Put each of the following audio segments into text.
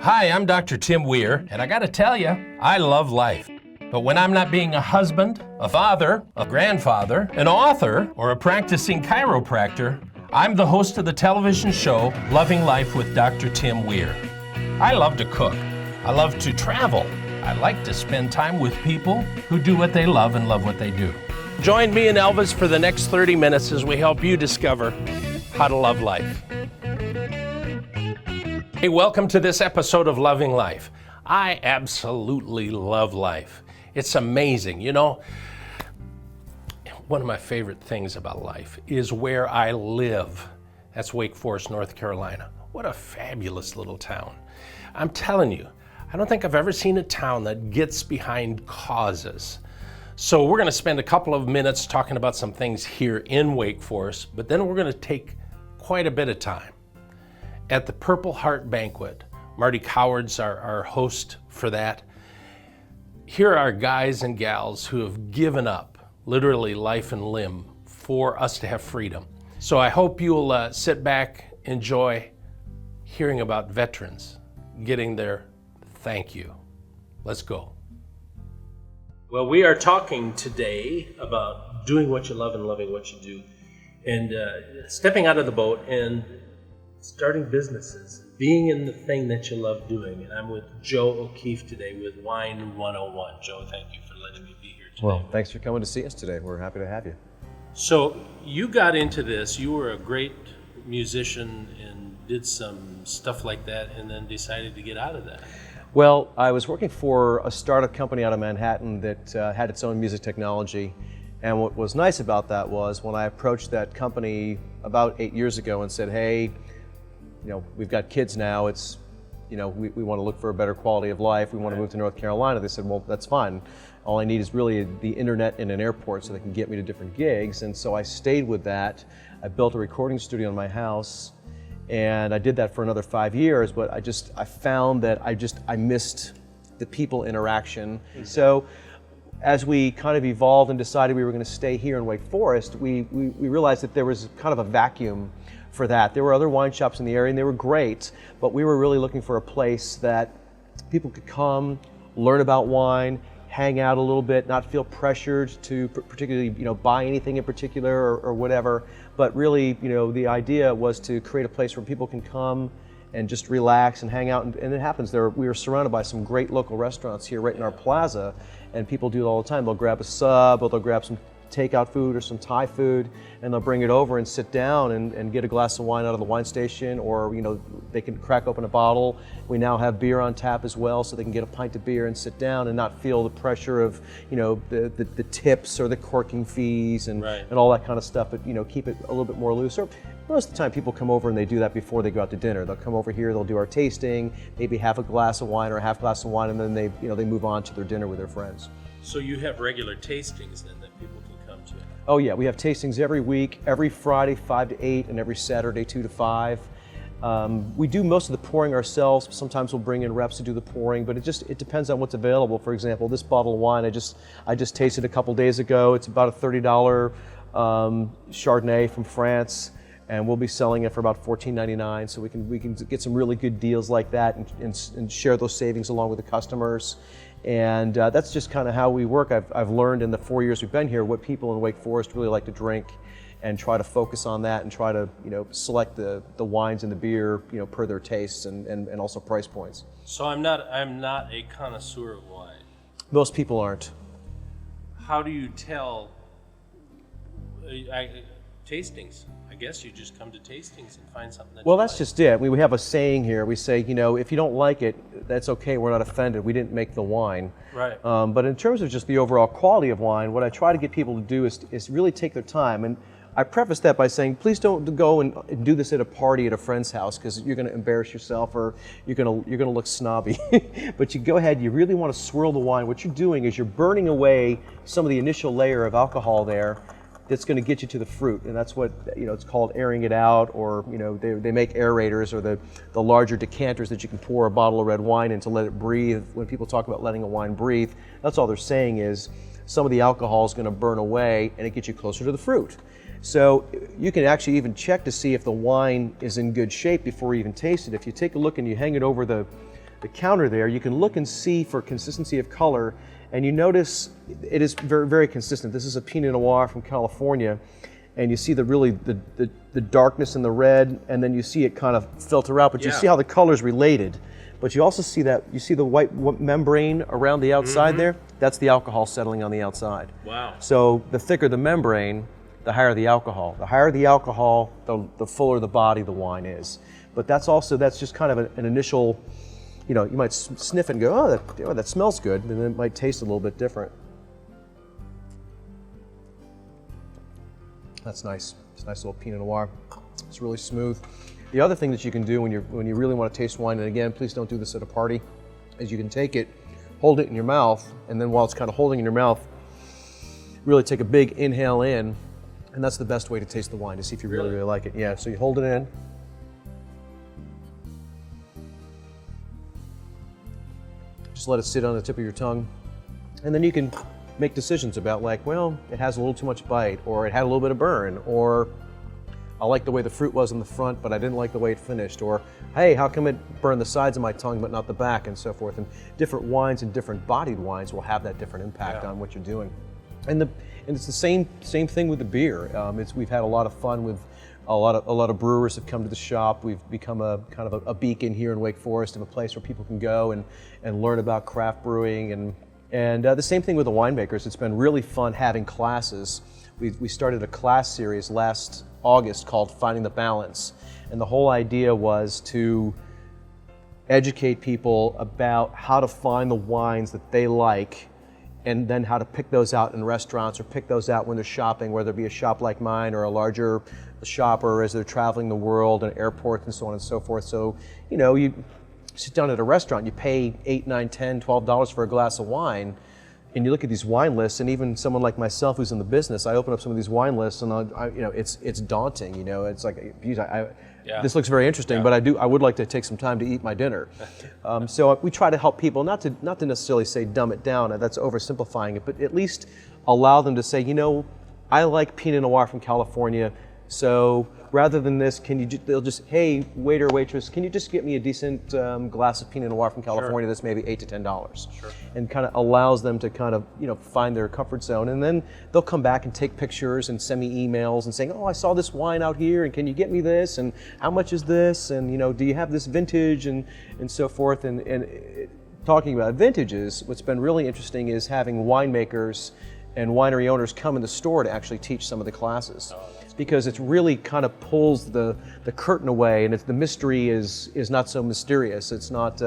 Hi, I'm Dr. Tim Weir, and I gotta tell you, I love life. But when I'm not being a husband, a father, a grandfather, an author, or a practicing chiropractor, I'm the host of the television show, Loving Life with Dr. Tim Weir. I love to cook. I love to travel. I like to spend time with people who do what they love and love what they do. Join me and Elvis for the next 30 minutes as we help you discover how to love life. Hey, welcome to this episode of Loving Life. I absolutely love life. It's amazing. You know, one of my favorite things about life is where I live. That's Wake Forest, North Carolina. What a fabulous little town. I'm telling you, I don't think I've ever seen a town that gets behind causes. So we're going to spend a couple of minutes talking about some things here in Wake Forest, but then we're going to take quite a bit of time at the Purple Heart Banquet. Marty Coward's our host for that. Here are guys and gals who have given up literally life and limb for us to have freedom. So I hope you'll sit back, enjoy hearing about veterans getting their thank you. Let's go. Well, we are talking today about doing what you love and loving what you do, and stepping out of the boat and starting businesses, being in the thing that you love doing. And I'm with Joe O'Keefe today with Wine 101. Joe, thank you for letting me be here today. Well, thanks for coming to see us today. We're happy to have you. So you got into this, you were a great musician and did some stuff like that, and then decided to get out of that. Well, I was working for a startup company out of Manhattan that had its own music technology. And what was nice about that was when I approached that company about 8 years ago and said, hey, you know, we've got kids now, it's, you know, we want to look for a better quality of life, we want to move to North Carolina. They said, well, that's fine. All I need is really the internet in an airport so they can get me to different gigs. And so I stayed with that. I built a recording studio in my house, and I did that for another 5 years, but I found that I missed the people interaction. So as we kind of evolved and decided we were going to stay here in Wake Forest, we realized that there was kind of a vacuum for that. There were other wine shops in the area and they were great, but we were really looking for a place that people could come, learn about wine, hang out a little bit, not feel pressured to particularly, you know, buy anything in particular or whatever. But really, you know, the idea was to create a place where people can come and just relax and hang out. And it happens. We are surrounded by some great local restaurants here right in our plaza, and people do it all the time. They'll grab a sub, or they'll grab some takeout food or some Thai food, and they'll bring it over and sit down and get a glass of wine out of the wine station, or, you know, they can crack open a bottle. We now have beer on tap as well, so they can get a pint of beer and sit down and not feel the pressure of, you know, the tips or the corking fees and all that kind of stuff, but, you know, keep it a little bit more loose. Or most of the time people come over and they do that before they go out to dinner. They'll come over here, they'll do our tasting, maybe half a glass of wine or a half glass of wine, and then they move on to their dinner with their friends. So you have regular tastings then that people can come to? Oh yeah, we have tastings every week, every Friday 5 to 8, and every Saturday 2 to 5. We do most of the pouring ourselves. Sometimes we'll bring in reps to do the pouring, but it depends on what's available. For example, this bottle of wine I just tasted a couple days ago. It's about a $30 Chardonnay from France, and we'll be selling it for about $14.99. So we can get some really good deals like that and share those savings along with the customers. And that's just kind of how we work. I've learned in the 4 years we've been here what people in Wake Forest really like to drink, and try to focus on that and try to, you know, select the wines and the beer, you know, per their tastes and also price points. So I'm not a connoisseur of wine. Most people aren't. How do you tell tastings? I guess you just come to tastings and find something that that's just it. We have a saying here. We say, you know, if you don't like it, that's okay. We're not offended. We didn't make the wine. Right. But in terms of just the overall quality of wine, what I try to get people to do is really take their time. And I preface that by saying, please don't go and do this at a party at a friend's house, because you're going to embarrass yourself or you're going to look snobby. But you go ahead. You really want to swirl the wine. What you're doing is you're burning away some of the initial layer of alcohol there. That's going to get you to the fruit, and that's what, you know, it's called airing it out, or, you know, they make aerators, or the larger decanters that you can pour a bottle of red wine in to let it breathe. When people talk about letting a wine breathe, that's all they're saying is some of the alcohol is going to burn away and it gets you closer to the fruit. So you can actually even check to see if the wine is in good shape before you even taste it. If you take a look and you hang it over the the counter there, you can look and see for consistency of color, and you notice it is very, very consistent. This is a Pinot Noir from California, and you see the darkness in the red, and then you see it kind of filter out, but you see how the color's related. But you also see that, you see the white membrane around the outside there? That's the alcohol settling on the outside. Wow. So the thicker the membrane, the higher the alcohol. The higher the alcohol, the fuller the body the wine is. But that's just kind of an initial, you know, you might sniff it and go, oh, that smells good, and then it might taste a little bit different. That's nice. It's a nice little Pinot Noir. It's really smooth. The other thing that you can do when you really want to taste wine, and again, please don't do this at a party, is you can take it, hold it in your mouth, and then while it's kind of holding in your mouth, really take a big inhale in, and that's the best way to taste the wine, to see if you really, really like it. Yeah, so you hold it in. Just let it sit on the tip of your tongue, and then you can make decisions about, like, well, it has a little too much bite, or it had a little bit of burn, or I like the way the fruit was in the front, but I didn't like the way it finished, or hey, how come it burned the sides of my tongue but not the back, and so forth. And different wines and different bodied wines will have that different impact on what you're doing. And it's the same thing with the beer. We've had a lot of fun with a lot of brewers have come to the shop. We've become a kind of a beacon here in Wake Forest of a place where people can go and learn about craft brewing, and the same thing with the winemakers. It's been really fun having classes. We started a class series last August called Finding the Balance, and the whole idea was to educate people about how to find the wines that they like, and then how to pick those out in restaurants, or pick those out when they're shopping, whether it be a shop like mine or a larger shop, or as they're traveling the world and airports and so on and so forth. So, you know, you sit down at a restaurant, you pay $8, $9, $10, $12 for a glass of wine, and you look at these wine lists, and even someone like myself who's in the business, I open up some of these wine lists, and you know, it's daunting. You know, it's like, geez, this looks very interesting, but I would like to take some time to eat my dinner. So we try to help people, not to necessarily say dumb it down, that's oversimplifying it, but at least allow them to say, you know, I like Pinot Noir from California, so rather than this, they'll just, hey, waiter, waitress, can you just get me a decent glass of Pinot Noir from California that's maybe $8 to $10? Sure. And kind of allows them to kind of, you know, find their comfort zone. And then they'll come back and take pictures and send me emails and saying, oh, I saw this wine out here, and can you get me this? And how much is this? And, you know, do you have this vintage? And so forth. And talking about vintages, what's been really interesting is having winemakers and winery owners come in the store to actually teach some of the classes. Because it really kind of pulls the curtain away, and the mystery is not so mysterious. It's not,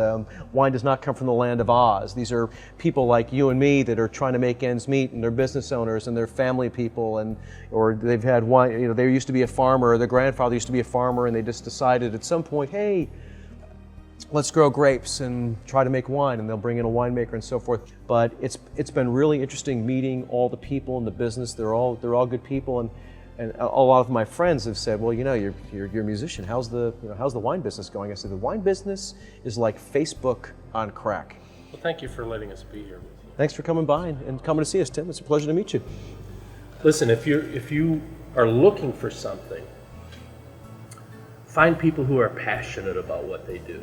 wine does not come from the land of Oz. These are people like you and me that are trying to make ends meet, and they're business owners, and they're family people, or they've had wine, you know, they used to be a farmer, or their grandfather used to be a farmer, and they just decided at some point, hey, let's grow grapes and try to make wine, and they'll bring in a winemaker and so forth. But it's been really interesting meeting all the people in the business. They're all good people, and a lot of my friends have said, well, you know, you're a musician. How's the wine business going? I said, the wine business is like Facebook on crack. Well, thank you for letting us be here with you. Thanks for coming by and coming to see us, Tim. It's a pleasure to meet you. Listen, if you are looking for something, find people who are passionate about what they do.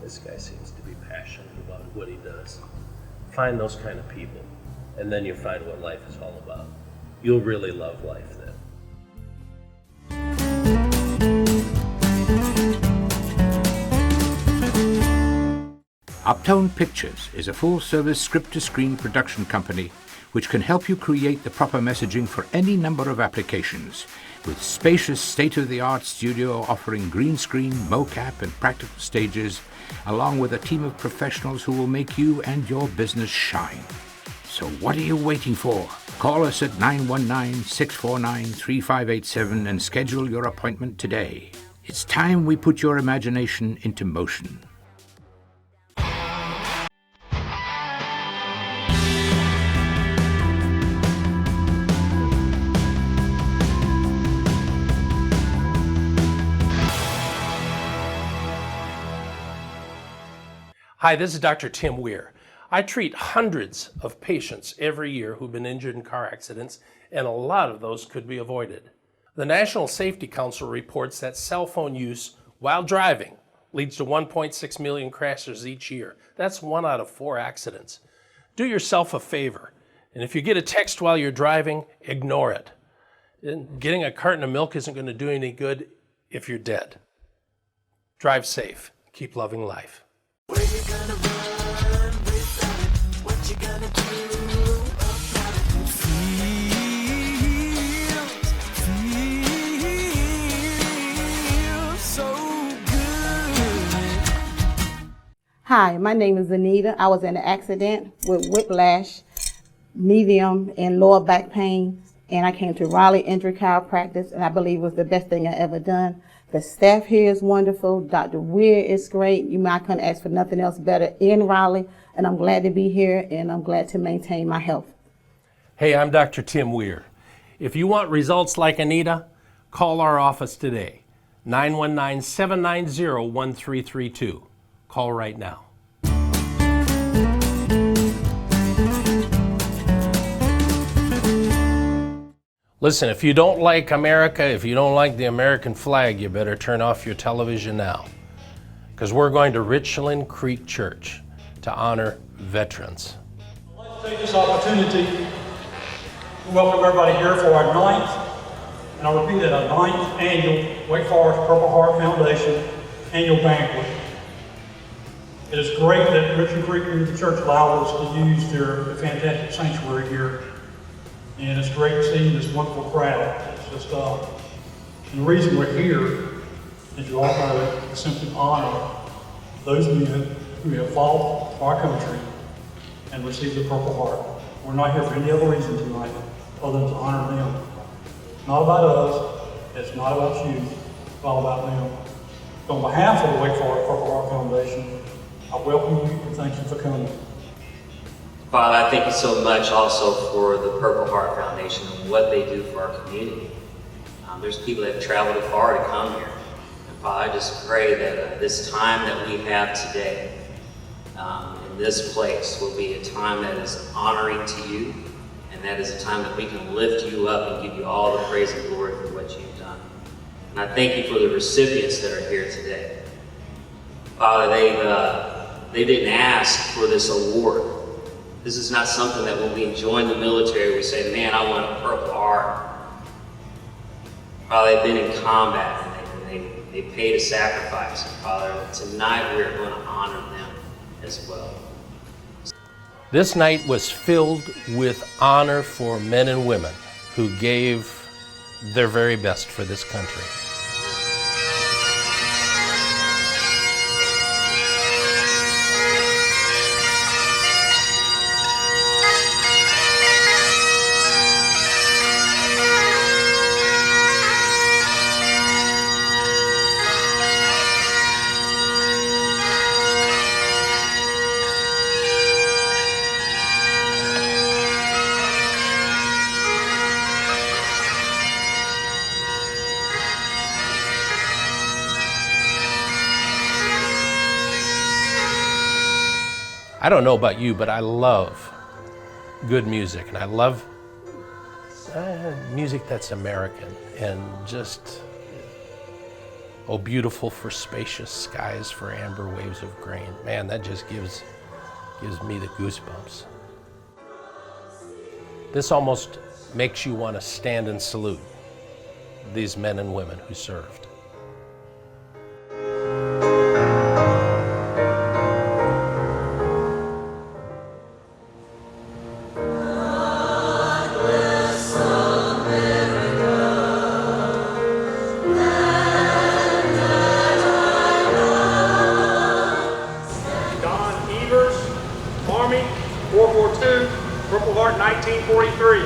This guy seems to be passionate about what he does. Find those kind of people, and then you'll find what life is all about. You'll really love life then. Uptone Pictures is a full-service script-to-screen production company which can help you create the proper messaging for any number of applications, with spacious state-of-the-art studio offering green screen, mocap, and practical stages, along with a team of professionals who will make you and your business shine. So what are you waiting for? Call us at 919-649-3587 and schedule your appointment today. It's time we put your imagination into motion. Hi, this is Dr. Tim Weir. I treat hundreds of patients every year who've been injured in car accidents, and a lot of those could be avoided. The National Safety Council reports that cell phone use while driving, leads to 1.6 million crashes each year. That's 1 out of 4 accidents. Do yourself a favor, and if you get a text while you're driving, ignore it. And getting a carton of milk isn't going to do any good if you're dead. Drive safe. Keep loving life. Where you gonna run without it? What you gonna do about it? Feel so good. Hi, my name is Anita. I was in an accident with whiplash, medium and lower back pain, and I came to Raleigh Injury Chiropractic, and I believe it was the best thing I ever done. The staff here is wonderful. Dr. Weir is great. I couldn't ask for nothing else better in Raleigh, and I'm glad to be here, and I'm glad to maintain my health. Hey, I'm Dr. Tim Weir. If you want results like Anita, call our office today, 919-790-1332. Call right now. Listen, if you don't like America, if you don't like the American flag, you better turn off your television now, because we're going to Richland Creek Church to honor veterans. I'd like to take this opportunity to welcome everybody here for our 9th, and I'll repeat it, our 9th annual Wake Forest Purple Heart Foundation annual banquet. It is great that Richland Creek Community Church allowed us to use their fantastic sanctuary here. And it's great to see this wonderful crowd. It's just, and the reason we're here, as you all know, is to simply honor those men who have fought for our country and received the Purple Heart. We're not here for any other reason tonight other than to honor them. It's not about us, it's not about you, it's all about them. So on behalf of the Wake Forest Purple Heart Foundation, I welcome you and thank you for coming. Father, I thank you so much also for the Purple Heart Foundation and what they do for our community. There's people that have traveled far to come here. And Father, I just pray that this time that we have today in this place will be a time that is honoring to you, and that is a time that we can lift you up and give you all the praise and glory for what you've done. And I thank you for the recipients that are here today. Father, they didn't ask for this award. This is not something that when we join the military, we say, man, I want a Purple Heart. Father, they've been in combat and they paid a sacrifice. And Father, tonight we are going to honor them as well. This night was filled with honor for men and women who gave their very best for this country. I don't know about you, but I love good music, and I love music that's American and just, oh, beautiful for spacious skies, for amber waves of grain. Man, that just gives me the goosebumps. This almost makes you want to stand and salute these men and women who served. Army, 442, Purple Heart, 1943.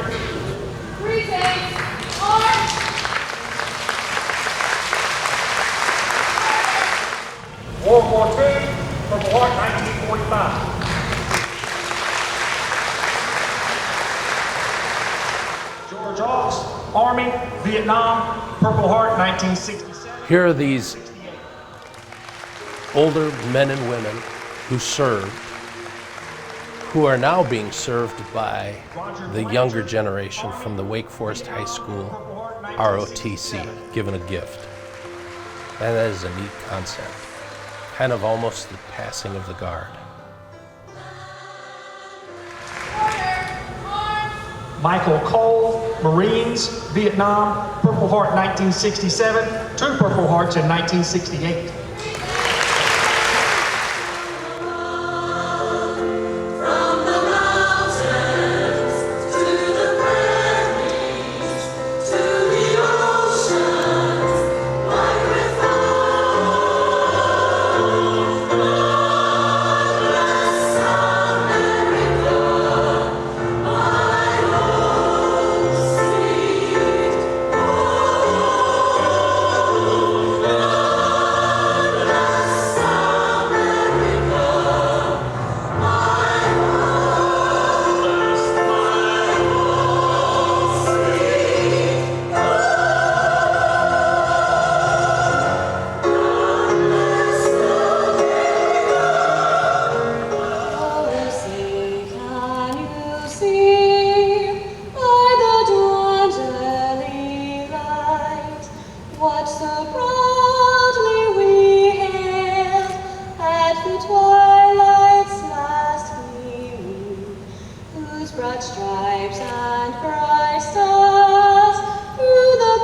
Greetings, arms! 442, Purple Heart, 1945. George Hawks, Army, Vietnam, Purple Heart, 1967. Here are these older men and women who served, who are now being served by the younger generation from the Wake Forest High School ROTC, given a gift. And that is a neat concept. Kind of almost the passing of the guard. Michael Cole, Marines, Vietnam, Purple Heart 1967, 2 Purple Hearts in 1968. From the mountains to the valleys to the oceans, like what so proudly we hailed at the twilight's last gleaming, whose broad stripes and bright stars through the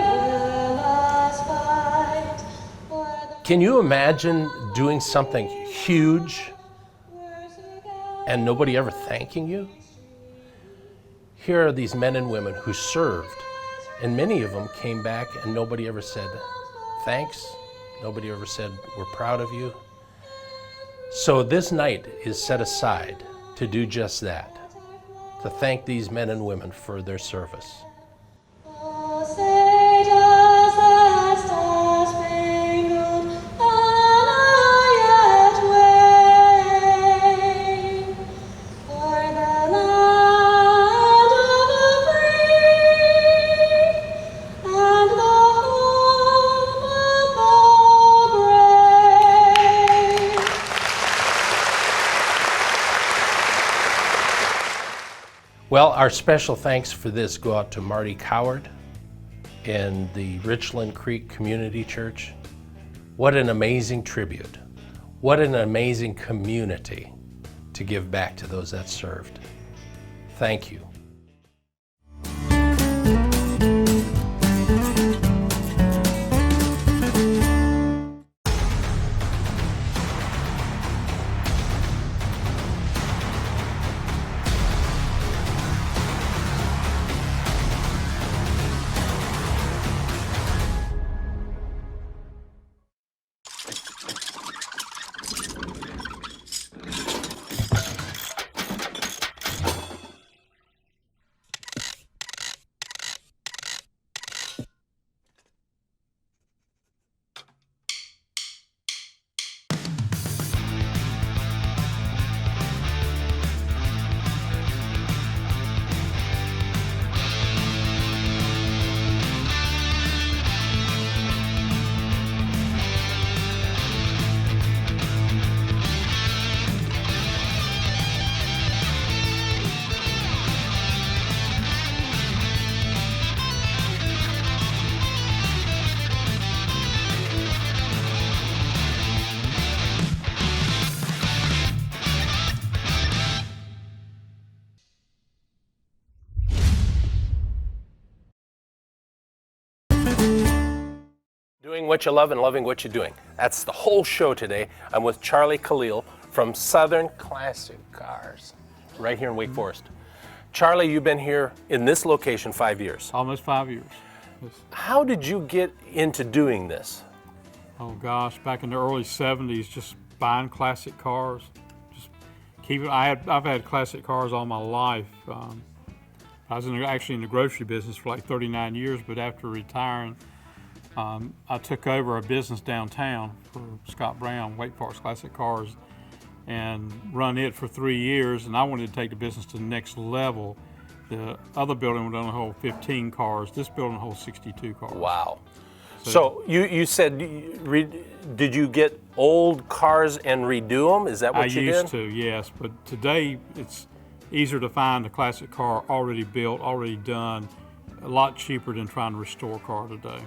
perilous fight. Can you imagine doing something huge and nobody ever thanking you? Here are these men and women who served, and many of them came back and nobody ever said thanks. Nobody ever said we're proud of you. So this night is set aside to do just that, to thank these men and women for their service. Oh, say does that star-spangled banner yet wave o'er the land of the free and the home of the brave? Well, our special thanks for this go out to Marty Coward and the Richland Creek Community Church. What an amazing tribute. What an amazing community to give back to those that served. Thank you. Doing what you love and loving what you're doing. That's the whole show today. I'm with Charlie Khalil from Southern Classic Cars, right here in Wake Forest. Charlie, you've been here in this location 5 years. Almost 5 years. Yes. How did you get into doing this? Oh gosh, back in the early 70s, just buying classic cars. Just keep it. I've had classic cars all my life. I was actually in the grocery business for like 39 years, but after retiring, I took over a business downtown for Scott Brown, Wake Forest Classic Cars, and run it for 3 years. And I wanted to take the business to the next level. The other building would only hold 15 cars. This building holds 62 cars. Wow. So you said, did you get old cars and redo them? Is that what you did? I used to, yes. But today it's easier to find a classic car already built, already done, a lot cheaper than trying to restore a car today.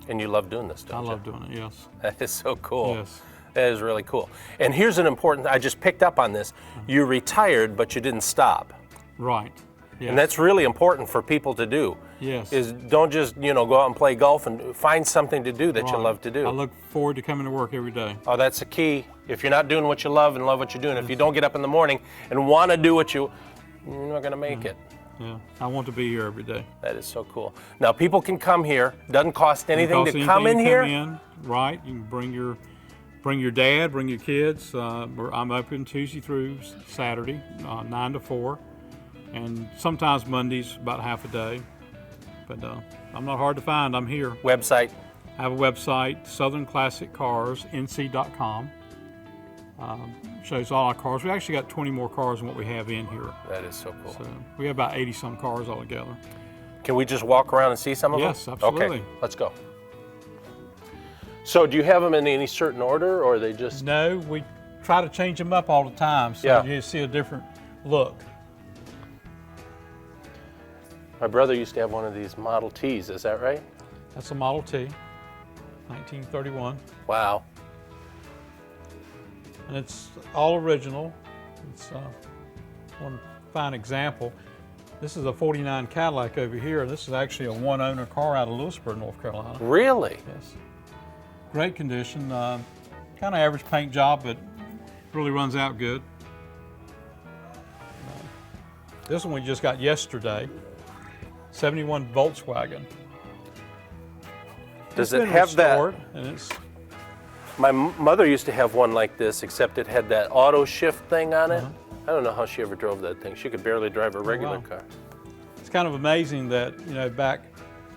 And you love doing this, don't you? I love doing it, yes. That is so cool. Yes. That is really cool. And here's an important, I just picked up on this. You retired, but you didn't stop. Right. Yes. And that's really important for people to do. Yes. Is don't just, go out and play golf, and find something to do that you Right. love to do. I look forward to coming to work every day. Oh, that's the key. If you're not doing what you love and love what you're doing, if you don't get up in the morning and want to do what you're not going to make it. Yeah, I want to be here every day. That is so cool. Now, people can come here. Doesn't cost anything Doesn't to cost come in anything to here. in, right? You can bring your dad, bring your kids. I'm open Tuesday through Saturday, 9 to 4, and sometimes Mondays about half a day. But I'm not hard to find. I'm here. Website. I have a website, southernclassiccarsnc.com. Shows all our cars. We actually got 20 more cars than what we have in here. That is so cool. So we have about 80 some cars altogether. Can we just walk around and see some of them? Yes, absolutely. Okay, let's go. So do you have them in any certain order, or are they just... No, we try to change them up all the time so Yeah. you see a different look. My brother used to have one of these Model Ts, is that right? That's a Model T, 1931. Wow. And it's all original. It's one fine example. This is a 49 Cadillac over here. This is actually a one-owner car out of Lewisburg, North Carolina. Really? Yes. Great condition. Kind of average paint job, but really runs out good. This one we just got yesterday. 71 Volkswagen. Does It's it been have restored, that? And it's, My mother used to have one like this, except it had that auto shift thing on it. I don't know how she ever drove that thing. She could barely drive a regular wow. car. it's kind of amazing that, back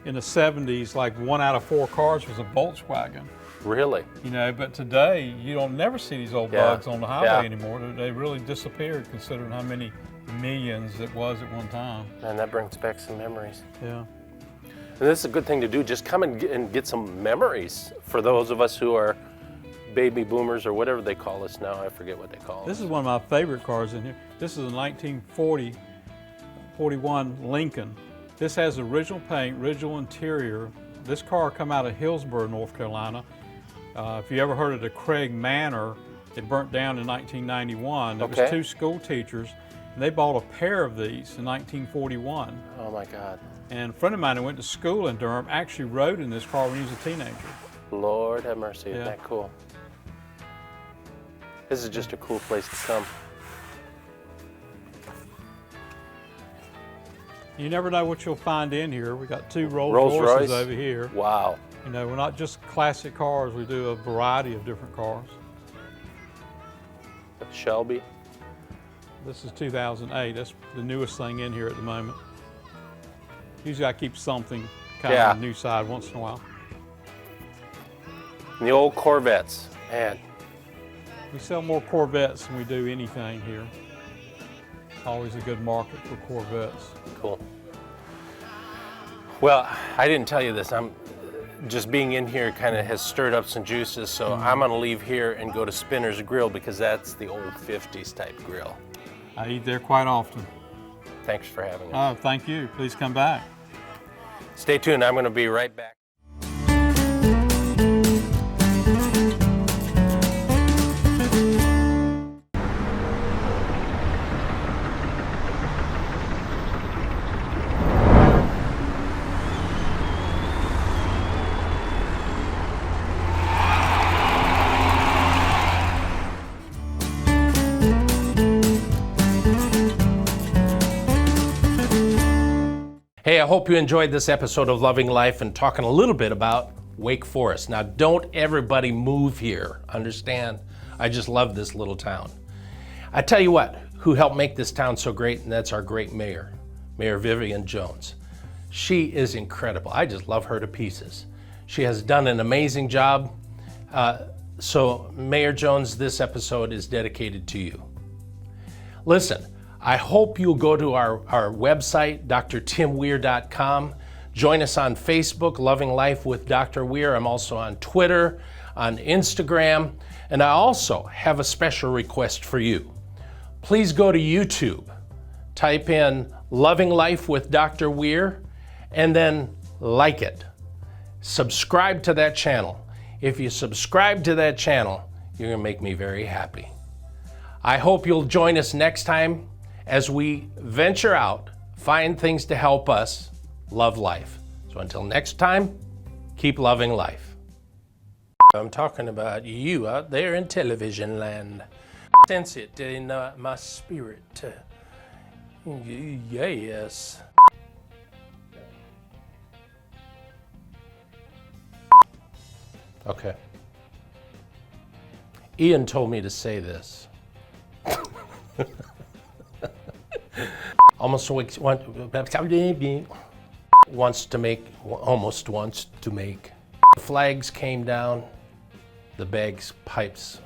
in the 70s, like 1 out of 4 cars was a Volkswagen. Really? But today you don't never see these old Yeah. bugs on the highway Yeah. anymore. They really disappeared considering how many millions it was at one time. Man, that brings back some memories. Yeah. And this is a good thing to do. Just come and get some memories for those of us who are baby boomers or whatever they call us now. I forget what they call This us. is one of my favorite cars in here. This is a 1941 Lincoln. This has original paint, original interior. This car come out of Hillsborough, North Carolina. If you ever heard of the Craig Manor, it burnt down in 1991. There Okay. was 2 school teachers, and they bought a pair of these in 1941. Oh my God. And a friend of mine who went to school in Durham actually rode in this car when he was a teenager. Lord have mercy, isn't Yeah. that cool? This is just a cool place to come. You never know what you'll find in here. We got 2 Rolls Rolls Royces Royce? over here. Wow. We're not just classic cars. We do a variety of different cars. Shelby. This is 2008. That's the newest thing in here at the moment. Usually I keep something kind Yeah. of on the new side once in a while. And the old Corvettes. Man, We sell more Corvettes than we do anything here. Always a good market for Corvettes. cool. Well, I didn't tell you this. I'm just being in here kind of has stirred up some juices, so I'm gonna leave here and go to Spinner's Grill because that's the old 50s type grill. I eat there quite often. Thanks for having us. Oh, thank you. Please come back. Stay tuned, I'm gonna be right back. Hey, I hope you enjoyed this episode of Loving Life and talking a little bit about Wake Forest. Now, don't everybody move here, understand? I just love this little town. I tell you what, who helped make this town so great, and that's our great mayor, Mayor Vivian Jones. She is incredible. I just love her to pieces. She has done an amazing job. So, Mayor Jones, this episode is dedicated to you. Listen, I hope you'll go to our website, drtimweir.com. Join us on Facebook, Loving Life with Dr. Weir. I'm also on Twitter, on Instagram, and I also have a special request for you. Please go to YouTube, type in Loving Life with Dr. Weir, and then like it. Subscribe to that channel. If you subscribe to that channel, You're going to make me very happy. I hope you'll join us next time as we venture out, find things to help us love life. So until next time, keep loving life. I'm talking about you out there in television land. Sense it in my spirit. Yes. Okay. Ian told me to say this. Almost wants to make. Flags came down, the bags, pipes.